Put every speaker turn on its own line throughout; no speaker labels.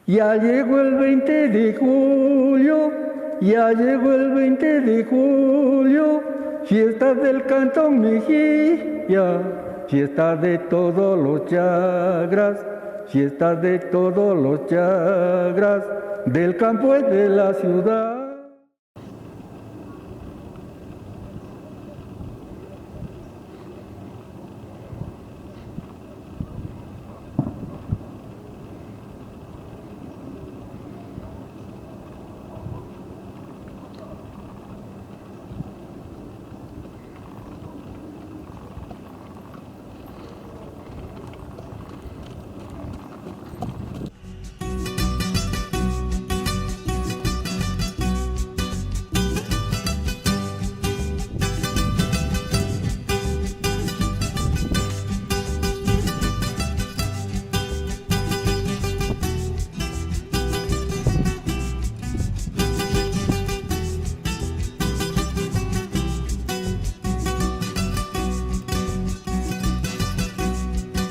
Ya llegó el 20 de julio, ya llegó el 20 de julio, fiesta del Cantón Mejía, fiesta de todos los chagras, fiesta de todos los chagras, del campo y de la ciudad.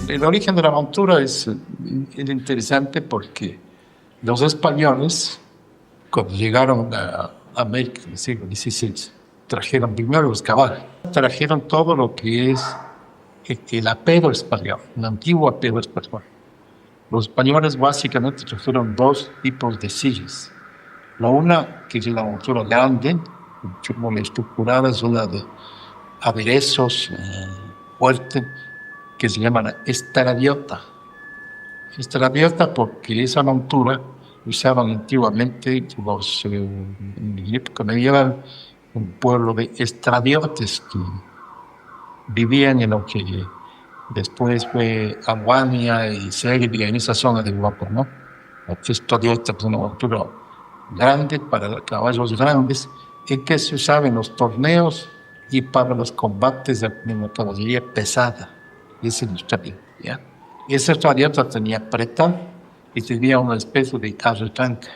El origen de la montura es interesante porque los españoles, cuando llegaron a América en el siglo XVI, trajeron primero los caballos, trajeron todo lo que es el apero español, el antiguo apero español. Los españoles básicamente trajeron dos tipos de sillas. La una, que es la montura grande, muy estructurada, es una de aderezos fuerte, que se llama la estradiota. Estradiota porque esa montura usaban antiguamente los, en la época medieval, un pueblo de estradiotes que vivían en lo que después fue Albania y Serbia, en esa zona de Europa, ¿no? La estradiota es una montura grande para caballos grandes y que se usaba en los torneos y para los combates de la caballería pesada. Ese es el estradiota, ¿ya? Y ese estradiota tenía pretal y tenía una especie de arretranca.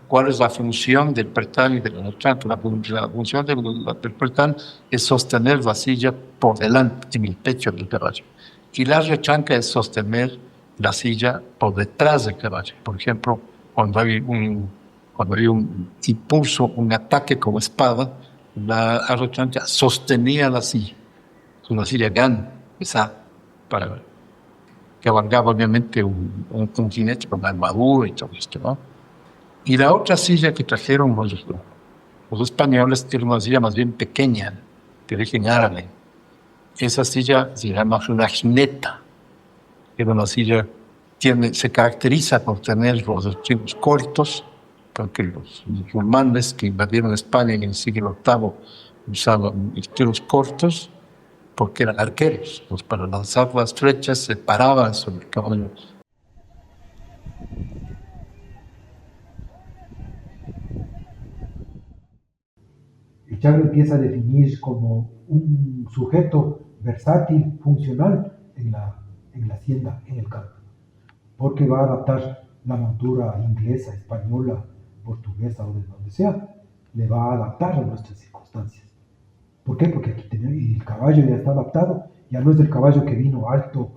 ¿Cuál es la función del pretal y de la arretranca? La función del pretal es sostener la silla por delante, en el pecho del caballo. Y la arretranca es sostener la silla por detrás del caballo. Por ejemplo, cuando hay un impulso, un ataque con espada, la arretranca sostenía la silla. Es una silla grande, pesada, que abarcaba obviamente un continente con armadura y todo esto, ¿no? Y la otra silla que trajeron los españoles era una silla más bien pequeña, de origen árabe. Esa silla se llama una jineta. Era una silla, se caracteriza por tener los extremos cortos, porque los musulmanes que invadieron España en el siglo VIII usaban extremos cortos, porque eran arqueros, pues para lanzar las flechas se paraban sobre el caballo.
El chagro empieza a definir como un sujeto versátil, funcional en la hacienda, en el campo, porque va a adaptar la montura inglesa, española, portuguesa o de donde sea, le va a adaptar a nuestras circunstancias. ¿Por qué? Porque aquí el caballo ya está adaptado, ya no es el caballo que vino alto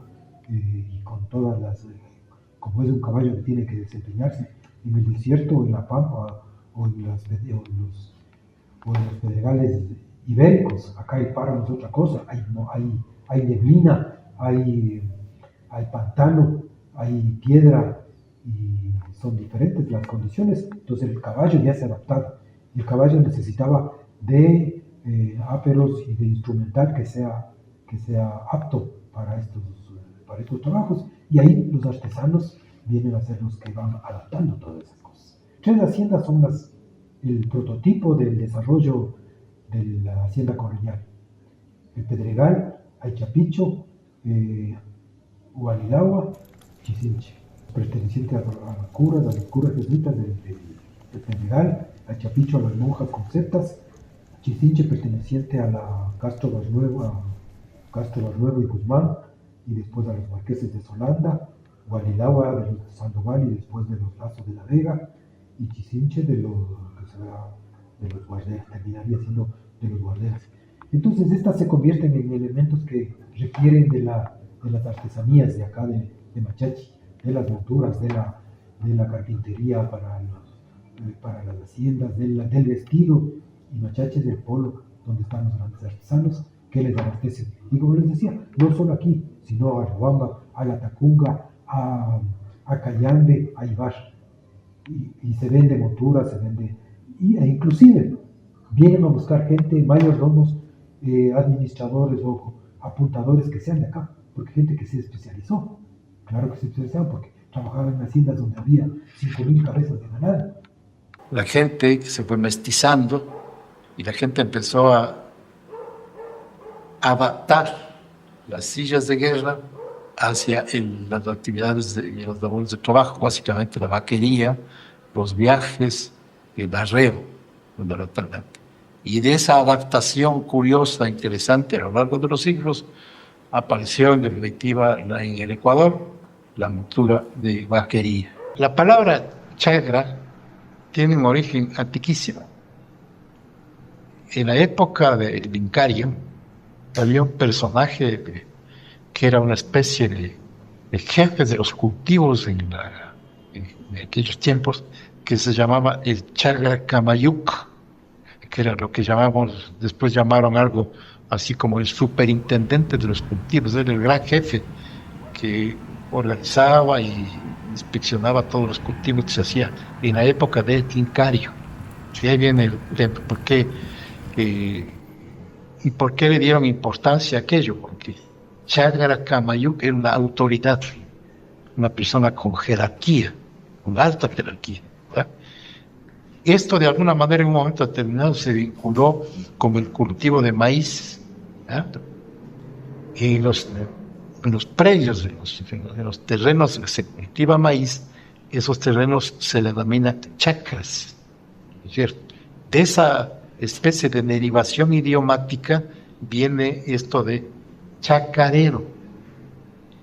y con todas las, como es un caballo que tiene que desempeñarse en el desierto, o en la pampa, o en los pedregales ibéricos. Acá el páramo es otra cosa, hay neblina, hay pantano, hay piedra, y son diferentes las condiciones. Entonces el caballo ya se ha adaptado, y el caballo necesitaba de áperos y de instrumental que sea apto para estos trabajos, y ahí los artesanos vienen a ser los que van adaptando todas esas cosas. Tres haciendas son el prototipo del desarrollo de la hacienda colonial: el Pedregal, Aychapicho, Hualilagua, Chisinche, perteneciente a los curas jesuitas del Pedregal, Aychapicho a las monjas conceptas, Chisinche perteneciente a la Castro Barnuevo y Guzmán, y después a los marqueses de Solanda, Hualilagua de los Sandoval y después de los Lazos de la Vega, y Chisinche de los guarderas, terminaría siendo de los guarderas. Entonces estas se convierten en elementos que requieren de las artesanías de acá de Machachi, de las monturas, de de la carpintería para las haciendas, del vestido y machaches del polo, donde están los grandes artesanos que les abastecen. Y como les decía, no solo aquí, sino a Riobamba, a La Tacunga, a Cayambe, a Ibar. Y se vende montura, se vende, e inclusive vienen a buscar gente, mayordomos, administradores o apuntadores que sean de acá, porque gente que se especializó, claro que se especializaron, porque trabajaban en haciendas donde había 5.000 cabezas de ganado.
La gente se fue mestizando y la gente empezó a adaptar las sillas de guerra hacia las actividades y los labores de trabajo, básicamente la vaquería, los viajes, el arreo, fundamentalmente. Y de esa adaptación curiosa, interesante a lo largo de los siglos, apareció en definitiva en el Ecuador la montura de vaquería. La palabra chagra tiene un origen antiquísimo. En la época del Incario había un personaje que era una especie de jefe de los cultivos en aquellos tiempos, que se llamaba el Chagra Camayuc, que era lo que después llamaron algo así como el superintendente de los cultivos. Era el gran jefe que organizaba y inspeccionaba todos los cultivos que se hacían en la época del Incario. Y ahí viene el tema, ¿por qué le dieron importancia a aquello? Porque Chagra Camayuc era una autoridad, una persona con jerarquía, con alta jerarquía, ¿verdad? Esto de alguna manera en un momento determinado se vinculó con el cultivo de maíz, ¿verdad? Y en los predios, en los terrenos que se cultiva maíz, esos terrenos se le denominan chacras, ¿no es cierto? De esa especie de derivación idiomática viene esto de chacarero,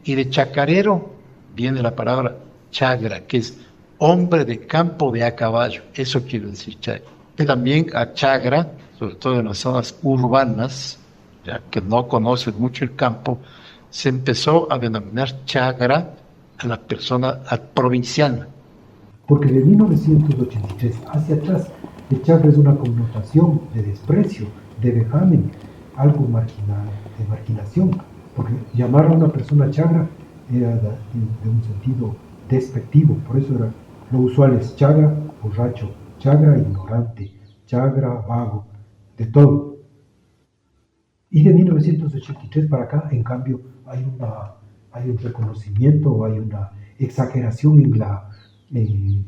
y de chacarero viene la palabra chagra, que es hombre de campo de a caballo. Eso quiere decir chagra. Y también a chagra, sobre todo en las zonas urbanas, ya que no conocen mucho el campo, se empezó a denominar chagra a la persona provinciana.
Porque de 1983 hacia atrás, el chagra es una connotación de desprecio, de vejamen, algo marginal, de marginación. Porque llamar a una persona chagra era de un sentido despectivo, por eso era lo usual es chagra, borracho, chagra, ignorante, chagra, vago, de todo. Y de 1983 para acá, en cambio, hay un reconocimiento, hay una exageración en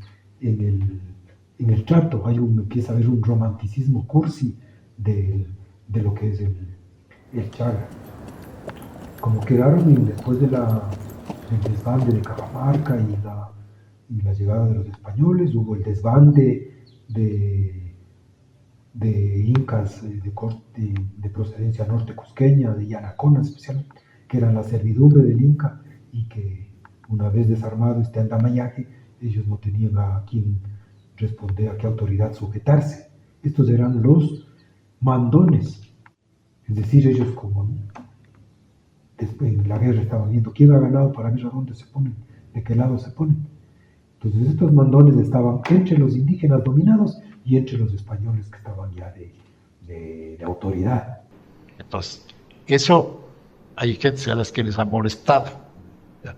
el trato, empieza a haber un romanticismo cursi de lo que es el chagra. Como quedaron después del desbande de Cajamarca y la llegada de los españoles, hubo el desbande de incas de procedencia norte cusqueña, de Yanaconas especialmente, que eran la servidumbre del inca, y que una vez desarmado este andamayaje, ellos no tenían a quién responder, a qué autoridad sujetarse. Estos eran los mandones, es decir, ellos como después en la guerra estaban viendo quién ha ganado para ver a dónde se ponen, de qué lado se ponen. Entonces estos mandones estaban entre los indígenas dominados y entre los españoles que estaban ya de autoridad.
Entonces, eso hay gente a las que les ha molestado. ¿Ya?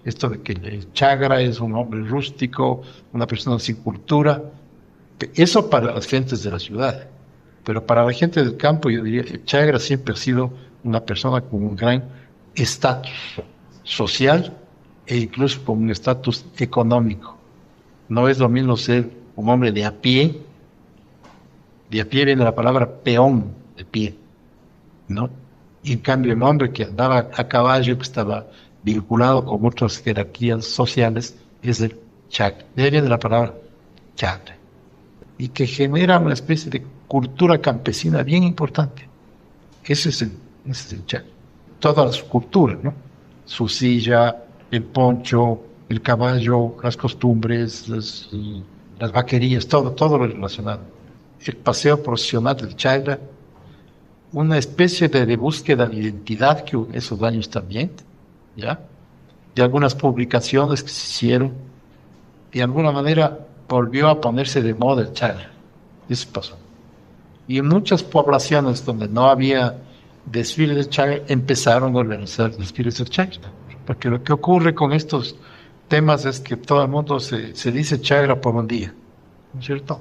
Esto de que el chagra es un hombre rústico, una persona sin cultura, eso para las gentes de la ciudad. Pero para la gente del campo, yo diría que el chagra siempre ha sido una persona con un gran estatus social e incluso con un estatus económico. No es lo mismo ser un hombre de a pie. De a pie viene la palabra peón, de pie, ¿no? Y en cambio el hombre que andaba a caballo, que estaba vinculado con otras jerarquías sociales, es el chagra. De ahí viene la palabra chagra. Y que genera una especie de cultura campesina bien importante. Ese es el chagra. Todas las culturas, ¿no? Su silla, el poncho, el caballo, las costumbres, las vaquerías, todo lo relacionado. El paseo procesional del chagra, una especie de búsqueda de identidad que hubo en esos años también, ¿ya? De algunas publicaciones que se hicieron de alguna manera volvió a ponerse de moda el Chagra. Eso pasó. Y en muchas poblaciones donde no había desfiles de Chagra, empezaron a organizar desfiles de Chagra. Porque lo que ocurre con estos temas es que todo el mundo se dice Chagra por un día, ¿no es cierto?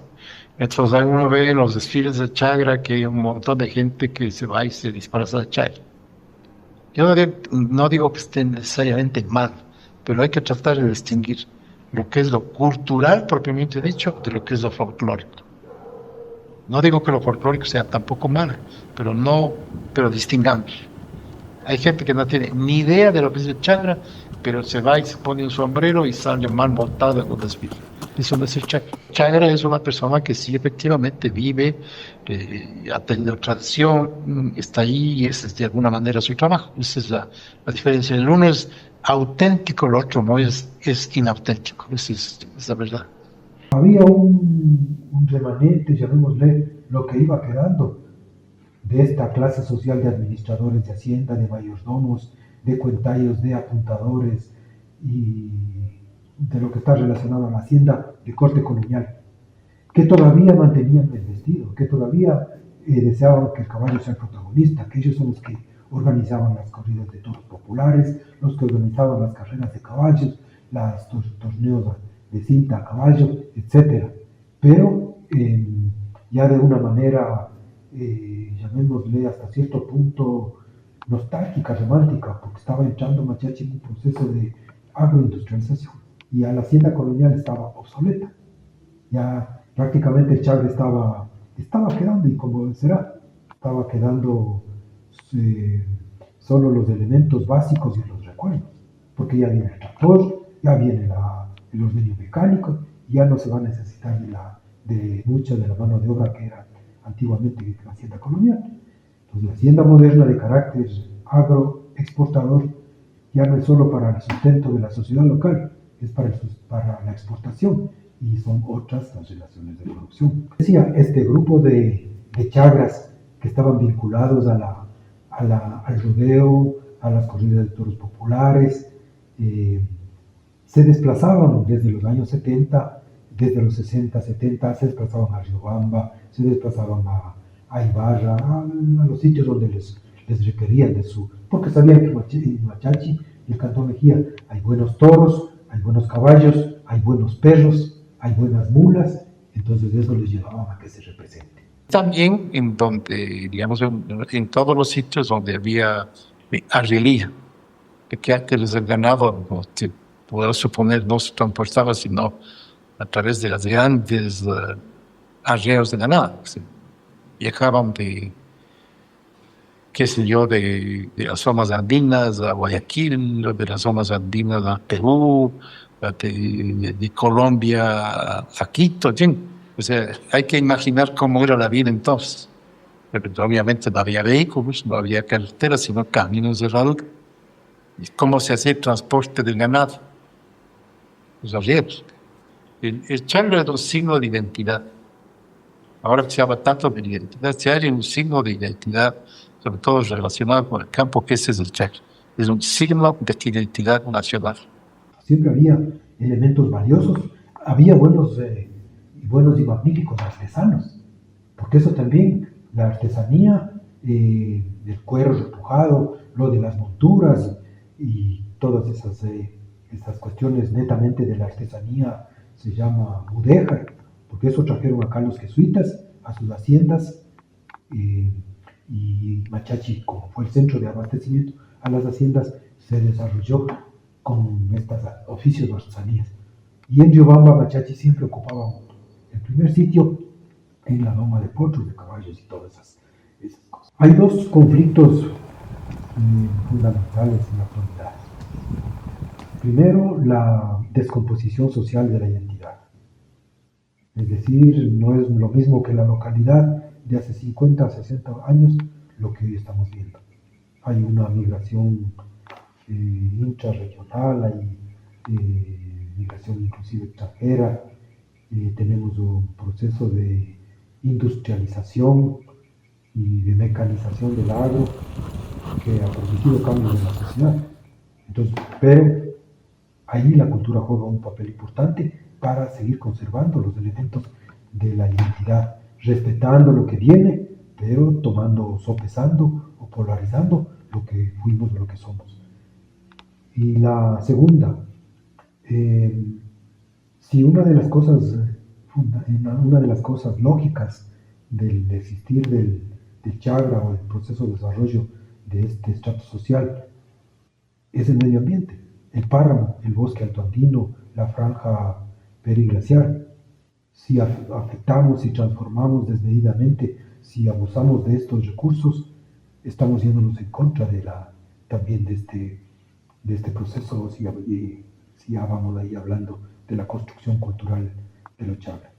Entonces uno ve en los desfiles de Chagra que hay un montón de gente que se va y se disfraza de Chagra. Yo no digo que esté necesariamente mal, pero hay que tratar de distinguir lo que es lo cultural propiamente dicho de lo que es lo folclórico. No digo que lo folclórico sea tampoco malo, pero distingamos. Hay gente que no tiene ni idea de lo que es el Chagra, pero se va y se pone un sombrero y sale mal montado en un desfile. Eso no es el Chagra. Chagra es una persona que sí efectivamente vive, ha tenido tradición, está ahí y ese es de alguna manera su trabajo. Esa es la diferencia. El uno es auténtico, el otro no es inauténtico. Esa es la verdad.
Había un remanente, llamémosle, lo que iba quedando de esta clase social de administradores de hacienda, de mayordomos, de cuentayos, de apuntadores y de lo que está relacionado a la hacienda de corte colonial, que todavía mantenían el vestido, que todavía deseaban que el caballo sea el protagonista, que ellos son los que organizaban las corridas de toros populares, los que organizaban las carreras de caballos, los torneos de cinta a caballo, etc. Pero ya de una manera, llamémosle hasta cierto punto nostálgica, romántica, porque estaba entrando Machachi en un proceso de agroindustrialización y a la hacienda colonial estaba obsoleta. Ya prácticamente el Chagra estaba quedando, y como será, estaba quedando solo los elementos básicos y los recuerdos, porque ya viene el tractor, ya viene el ordeño mecánico, y ya no se va a necesitar de mucha de la mano de obra que era antiguamente la hacienda colonial. Entonces la hacienda moderna de carácter agroexportador ya no es solo para el sustento de la sociedad local, es para la exportación, y son otras las relaciones de producción. Decía, este grupo de chagras que estaban vinculados al rodeo, a las corridas de toros populares, se desplazaban desde los años 70, desde los 60, 70, se desplazaban a Riobamba, se desplazaban a Ibarra, a los sitios donde les requerían porque sabían que en Machachi y el Cantón Mejía hay buenos toros, hay buenos caballos, hay buenos perros, hay buenas mulas, entonces eso les llevaba a que se represente.
También en donde, digamos, en todos los sitios donde había arreglía, que antes el ganado, te puedo suponer, no se transportaba sino a través de las grandes arreos de ganado. Viajaban qué sé yo, de las zonas andinas a Guayaquil, de las zonas andinas a Perú, de Colombia a Quito, en fin. O sea, hay que imaginar cómo era la vida entonces. Pero obviamente no había vehículos, no había carreteras, sino caminos de herradura. ¿Y cómo se hacía el transporte del ganado? Los arrieros. El Chagra era un signo de identidad. Ahora que se habla tanto de identidad, se hay un signo de identidad, sobre todo relacionado con el campo, que ese es el Chagra. Es un signo de identidad nacional.
Siempre había elementos valiosos, había buenos y magníficos artesanos, porque eso también, la artesanía del cuero repujado, lo de las monturas y todas esas cuestiones netamente de la artesanía se llama mudéjar, porque eso trajeron acá los jesuitas a sus haciendas, y Machachi, como fue el centro de abastecimiento a las haciendas, se desarrolló con estos oficios de artesanías. Y en Riobamba, Machachi siempre ocupaba el primer sitio en la doma de potros, de caballos y todas esas cosas. Hay dos conflictos fundamentales en la actualidad. Primero, la descomposición social de la identidad. Es decir, no es lo mismo que la localidad de hace 50 o 60 años lo que hoy estamos viendo. Hay una migración intrarregional, hay migración inclusive extranjera, tenemos un proceso de industrialización y de mecanización del agro que ha producido cambios en la sociedad. Entonces, pero ahí la cultura juega un papel importante para seguir conservando los elementos de la identidad, respetando lo que viene, pero tomando, sopesando o polarizando lo que fuimos o lo que somos. Y la segunda, si una de las cosas lógicas del existir del Chagra o el proceso de desarrollo de este estrato social es el medio ambiente, el páramo, el bosque altoandino, la franja periglaciar. Si afectamos y transformamos desmedidamente, si abusamos de estos recursos, estamos yéndonos en contra también de este proceso, si ya vamos ahí hablando de la construcción cultural de los Chagra.